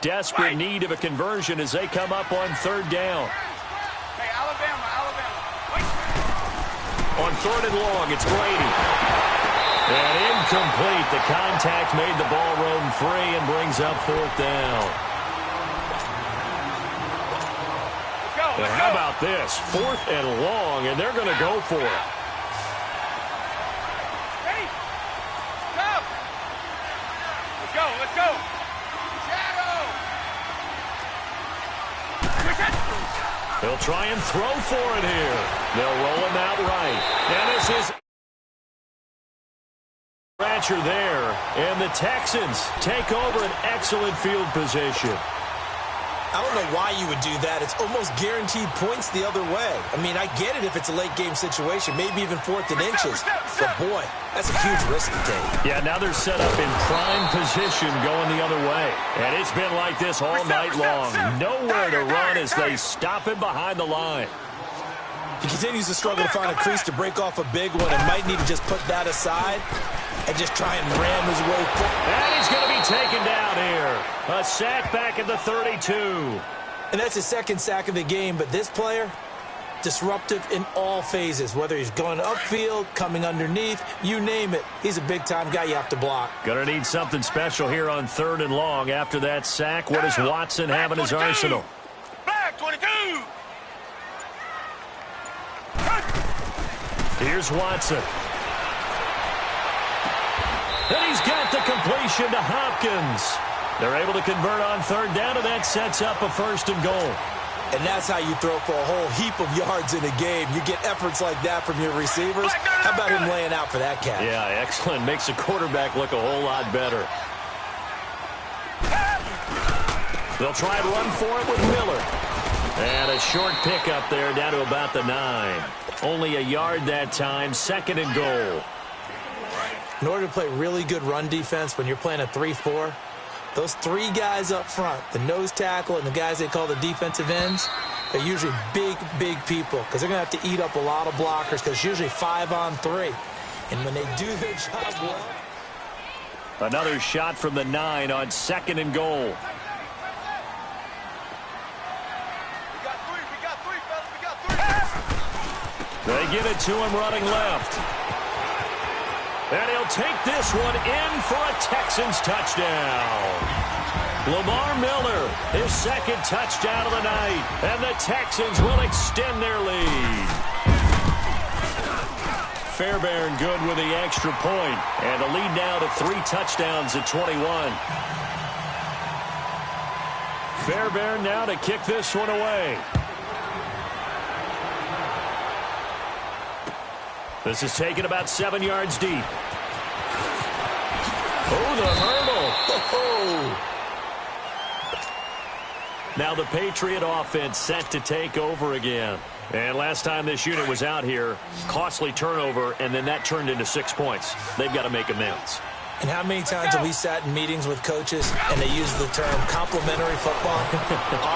desperate need of a conversion as they come up on third down. Hey, Alabama. On third and long, it's Brady. And incomplete. The contact made the ball roam free and brings up fourth down. And how about this? Fourth and long, and they're going to go for it. Ready? Go! Let's go! Shadow! They'll try and throw for it here. They'll roll him out right. And this is Ratcher there. And the Texans take over an excellent field position. I don't know why you would do that. It's almost guaranteed points the other way. I mean, I get it if it's a late game situation, maybe even fourth and inches. But, boy, that's a huge risk to take. Yeah, now they're set up in prime position going the other way. And it's been like this all night long. Nowhere to run as they stop him behind the line. He continues to struggle to find a crease to break off a big one and might need to just put that aside and just try and ram his way through. And he's going to be taken down here. A sack back at the 32. And that's his second sack of the game, but this player, disruptive in all phases, whether he's going upfield, coming underneath, you name it. He's a big-time guy you have to block. Going to need something special here on third and long. After that sack, what does Watson have in his arsenal? Back 22! Here's Watson. And he's got the completion to Hopkins. They're able to convert on third down, and that sets up a first and goal. And that's how you throw for a whole heap of yards in a game. You get efforts like that from your receivers. How about him laying out for that catch? Yeah, excellent. Makes the quarterback look a whole lot better. They'll try and run for it with Miller. And a short pickup there down to about the 9. Only a yard that time, second and goal. In order to play really good run defense when you're playing a 3-4, those three guys up front, the nose tackle and the guys they call the defensive ends, they're usually big people because they're going to have to eat up a lot of blockers because it's usually 5-on-3. And when they do their job well... Another shot from the 9 on second and goal. We got three, fellas. We got three. They give it to him running left. And he'll take this one in for a Texans touchdown. Lamar Miller, his second touchdown of the night. And the Texans will extend their lead. Fairbairn good with the extra point. And the lead now to 3 touchdowns at 21. Fairbairn now to kick this one away. This is taken about 7 yards deep. Oh, the hurdle. Now the Patriot offense set to take over again. And last time this unit was out here, costly turnover, and then that turned into 6 points. They've got to make amends. And how many times have we sat in meetings with coaches and they use the term complementary football?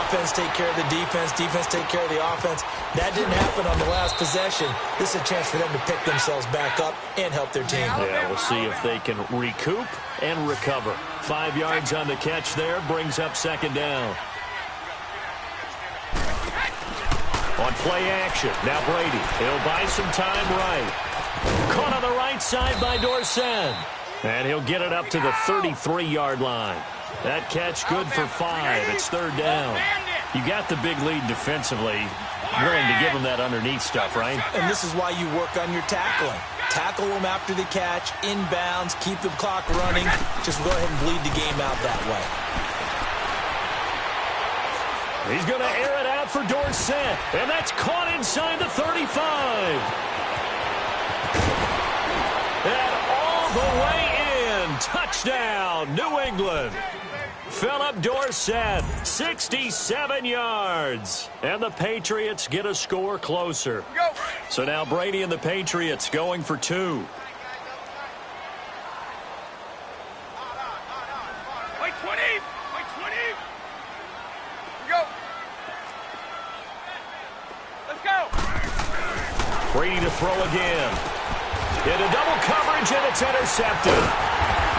Offense take care of the defense, defense take care of the offense. That didn't happen on the last possession. This is a chance for them to pick themselves back up and help their team. Yeah, we'll see if they can recoup and recover. 5 yards on the catch there, brings up second down. On play action, now Brady. He'll buy some time right. Caught on the right side by Dorsett. And he'll get it up to the 33-yard line. That catch good for 5. It's third down. You got the big lead defensively. Willing to give them that underneath stuff, right? And this is why you work on your tackling. Tackle them after the catch, inbounds, keep the clock running. Just go ahead and bleed the game out that way. He's going to air it out for Dorsett. And that's caught inside the 35. And all the way in. Touchdown, New England. Philip Dorsett, 67 yards. And the Patriots get a score closer. So now Brady and the Patriots going for 2. Wait 20. Go. Let's go. Brady to throw again. Into double coverage, and it's intercepted.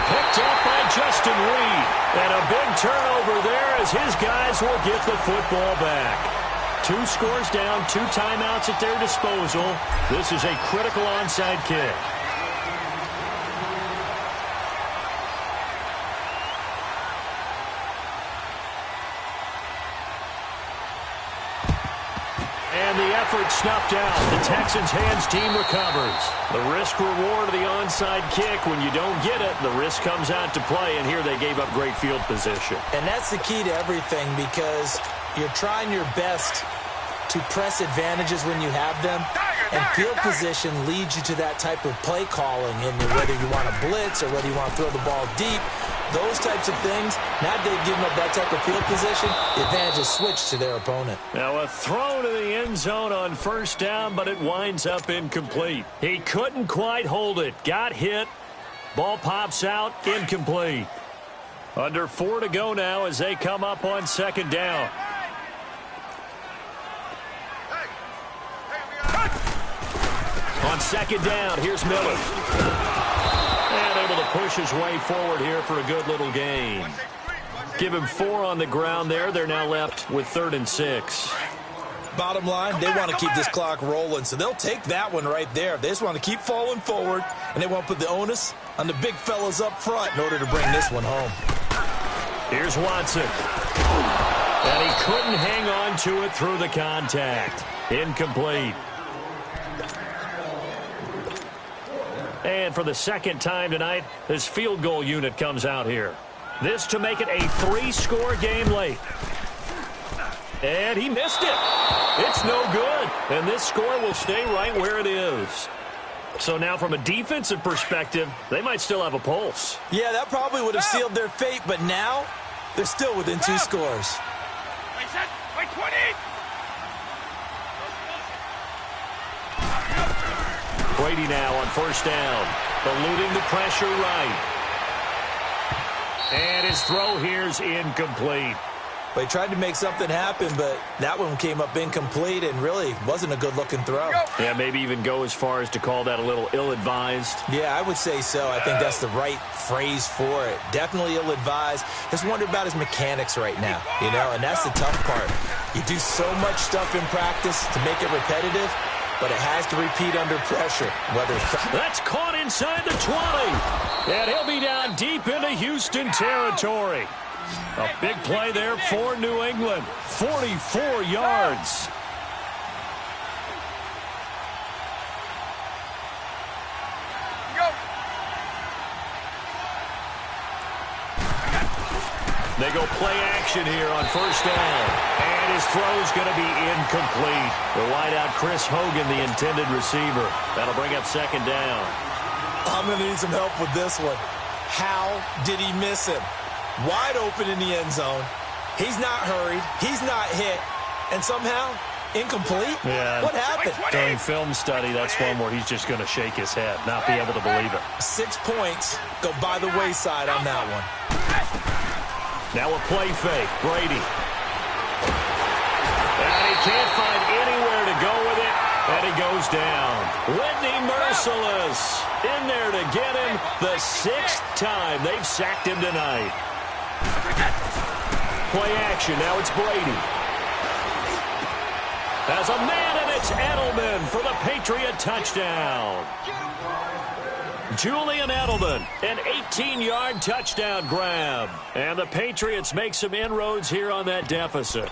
Picked up by Justin Reed. And a big turnover there as as his guys will get the football back. 2 scores down, 2 timeouts at their disposal. This is a critical onside kick. And the effort snuffed out. The Texans' hands team recovers. The risk-reward of the onside kick, when you don't get it, the risk comes out to play, and here they gave up great field position. And that's the key to everything, because you're trying your best to press advantages when you have them, and field position leads you to that type of play calling, and whether you want to blitz or whether you want to throw the ball deep, those types of things. Now they've given up that type of field position, the advantage is switched to their opponent. Now a throw to the end zone on first down, but it winds up incomplete. He couldn't quite hold it. Got hit. Ball pops out. Incomplete. Under 4 to go now as they come up on second down. On second down, here's Miller. And able to push his way forward here for a good little gain. Give him 4 on the ground there. They're now left with 3rd and 6. Bottom line, they want to keep this clock rolling, so they'll take that one right there. They just want to keep falling forward, and they want to put the onus on the big fellas up front in order to bring this one home. Here's Watson. And he couldn't hang on to it through the contact. Incomplete. And for the second time tonight, this field goal unit comes out here. This to make it a 3-score game late. And he missed it. It's no good. And this score will stay right where it is. So now from a defensive perspective, they might still have a pulse. Yeah, that probably would have sealed their fate, but now they're still within 2 scores. Wait, 20! Brady now on first down, eluding the pressure right. And his throw here's incomplete. They tried to make something happen, but that one came up incomplete and really wasn't a good-looking throw. Yeah, maybe even go as far as to call that a little ill-advised. Yeah, I would say so. I think that's the right phrase for it. Definitely ill-advised. Just wonder about his mechanics right now, and that's the tough part. You do so much stuff in practice to make it repetitive, but it has to repeat under pressure. That's caught inside the 20. And he'll be down deep into Houston territory. A big play there for New England. 44 yards. They go play action here on first down. And his throw's going to be incomplete. The wideout Chris Hogan, the intended receiver. That'll bring up second down. I'm going to need some help with this one. How did he miss him? Wide open in the end zone. He's not hurried. He's not hit. And somehow, incomplete? Yeah. What happened? During film study, that's one where he's just going to shake his head, not be able to believe it. 6 points go by the wayside on that one. Now a play fake. Brady. And he can't find anywhere to go with it. And he goes down. Whitney merciless. In there to get him the 6th time they've sacked him tonight. Play action. Now it's Brady. As a man, and it's Edelman for the Patriot touchdown. Julian Edelman, an 18-yard touchdown grab. And the Patriots make some inroads here on that deficit.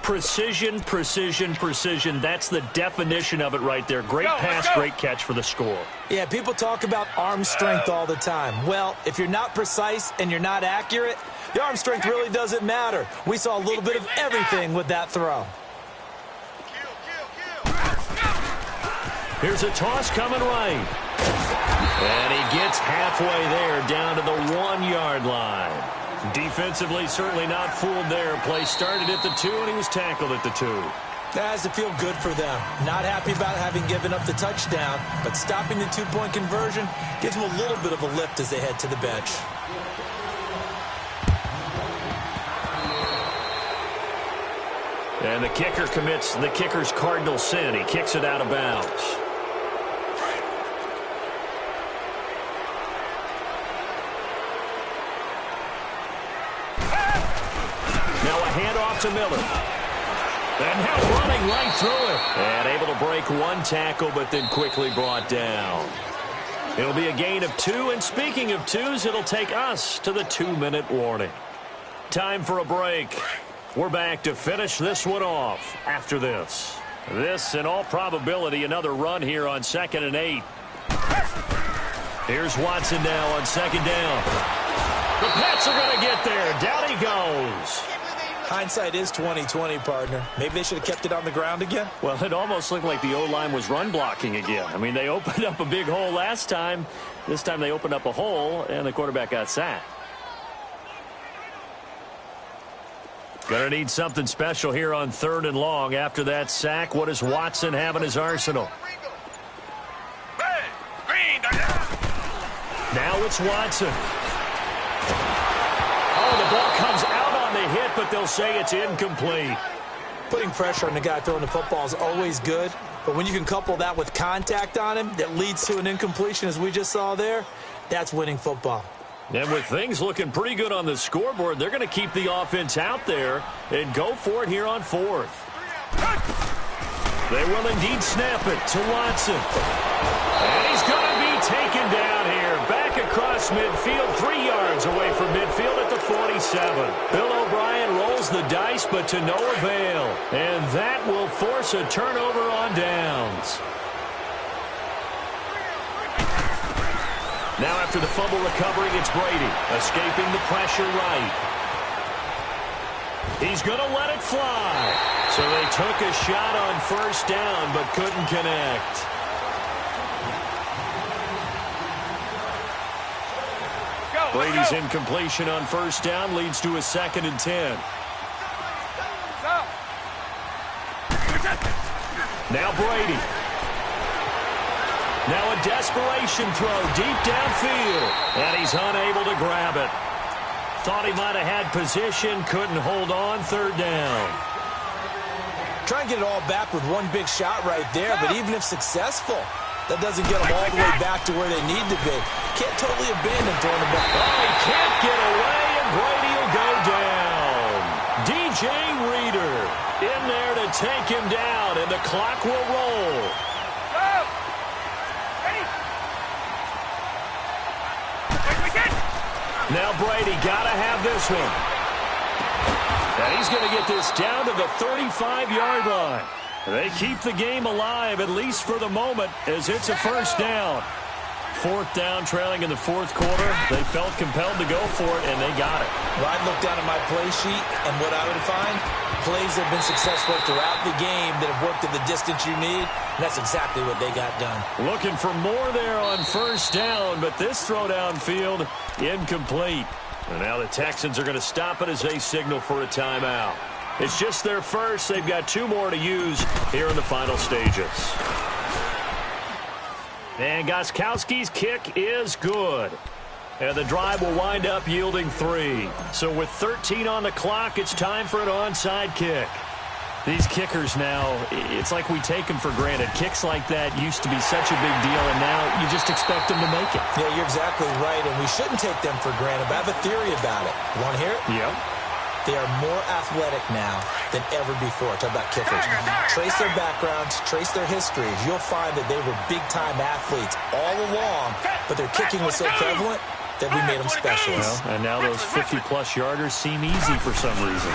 Precision, precision, precision. That's the definition of it right there. Great pass, great catch for the score. Yeah, people talk about arm strength all the time. Well, if you're not precise and you're not accurate, the arm strength really doesn't matter. We saw a little bit of everything with that throw. Here's a toss coming right. And he gets halfway there down to the 1-yard line. Defensively, certainly not fooled there. Play started at the 2, and he was tackled at the 2. That has to feel good for them. Not happy about having given up the touchdown, but stopping the 2-point conversion gives them a little bit of a lift as they head to the bench. And the kicker commits the kicker's cardinal sin. He kicks it out of bounds. Now a handoff to Miller. And now running right through it. And able to break one tackle, but then quickly brought down. It'll be a gain of 2, and speaking of 2s, it'll take us to the 2-minute warning. Time for a break. We're back to finish this one off after this. This, in all probability, another run here on 2nd and 8. Here's Watson now on 2nd down. The Pats are going to get there. Down he goes. Hindsight is 20/20, partner. Maybe they should have kept it on the ground again. Well, it almost looked like the O-line was run blocking again. I mean, they opened up a big hole last time. This time they opened up a hole, and the quarterback got sacked. Gonna need something special here on 3rd and long. After that sack, what does Watson have in his arsenal? Now it's Watson. Oh, the ball comes out on the hit, but they'll say it's incomplete. Putting pressure on the guy throwing the football is always good, but when you can couple that with contact on him that leads to an incompletion, as we just saw there, that's winning football. And with things looking pretty good on the scoreboard, they're going to keep the offense out there and go for it here on 4th. They will indeed snap it to Watson. And he's going to be taken down here. Back across midfield, 3 yards away from midfield at the 47. Bill O'Brien rolls the dice, but to no avail. And that will force a turnover on downs. Now after the fumble recovery, it's Brady, escaping the pressure right. He's going to let it fly. So they took a shot on 1st down, but couldn't connect. Brady's incompletion on 1st down leads to a 2nd and 10. Now Brady. Now a desperation throw deep downfield. And he's unable to grab it. Thought he might have had position, couldn't hold on. 3rd down. Try and get it all back with one big shot right there, but even if successful, that doesn't get them all the way back to where they need to be. Can't totally abandon throwing the ball. Oh, he can't get away, and Brady will go down. DJ Reader in there to take him down, and the clock will roll. Now Brady got to have this one. And he's going to get this down to the 35-yard line. They keep the game alive, at least for the moment, as it's a 1st down. 4th down, trailing in the 4th quarter. They felt compelled to go for it, and they got it. Well, I'd look down at my play sheet, and what I would find, plays that have been successful throughout the game that have worked at the distance you need, and that's exactly what they got done. Looking for more there on 1st down, but this throw downfield, incomplete. And now the Texans are going to stop it as they signal for a timeout. It's just their first. They've got 2 more to use here in the final stages. And Gostkowski's kick is good. And the drive will wind up yielding 3. So with 13 on the clock, it's time for an onside kick. These kickers now, it's like we take them for granted. Kicks like that used to be such a big deal, and now you just expect them to make it. Yeah, you're exactly right, and we shouldn't take them for granted. But I have a theory about it. You want to hear it? Yep. They are more athletic now than ever before. Talk about kickers. Trace their backgrounds, trace their histories. You'll find that they were big-time athletes all along, but their kicking was so prevalent that we made them specialists. Well, and now those 50-plus yarders seem easy for some reason.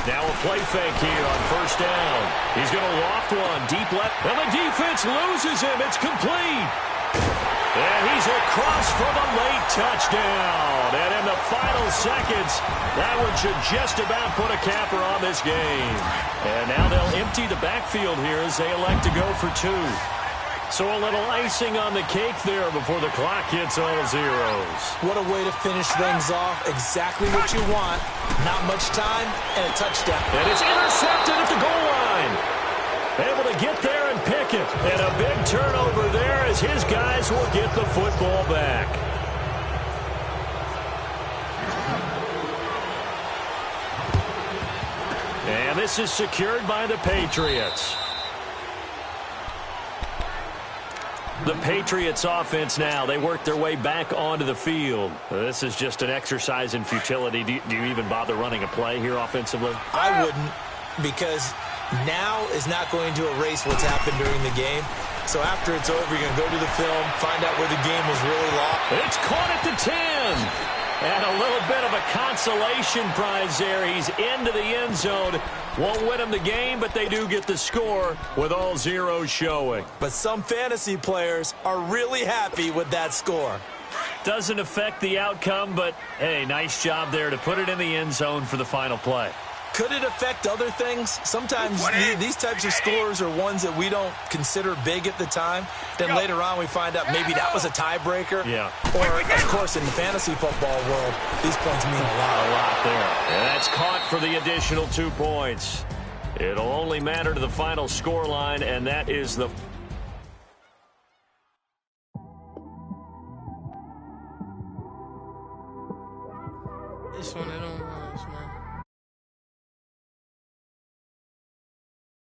Now a play fake here on 1st down. He's going to loft one deep left, and the defense loses him. It's complete. And he's across for the late touchdown. And in the final seconds, that one should just about put a capper on this game. And now they'll empty the backfield here as they elect to go for 2. So a little icing on the cake there before the clock hits all zeros. What a way to finish things off. Exactly what you want. Not much time and a touchdown. And it's intercepted at the goal line. Able to get there and pick it. And a big turnover there as his guys will get the football back. And this is secured by the Patriots. The Patriots offense now. They work their way back onto the field. This is just an exercise in futility. Do you even bother running a play here offensively? I wouldn't, because now is not going to erase what's happened during the game. So after it's over, you're going to go to the film, find out where the game was really lost. It's caught at the 10. And a little bit of a consolation prize there. He's into the end zone. Won't win them the game, but they do get the score with all zeros showing. But some fantasy players are really happy with that score. Doesn't affect the outcome, but, hey, nice job there to put it in the end zone for the final play. Could it affect other things? Sometimes these types of scores are ones that we don't consider big at the time. Then later on we find out maybe that was a tiebreaker. Yeah. Or, of course, in the fantasy football world, these points mean a lot. A lot there. And that's caught for the additional 2 points. It'll only matter to the final score line, and that is the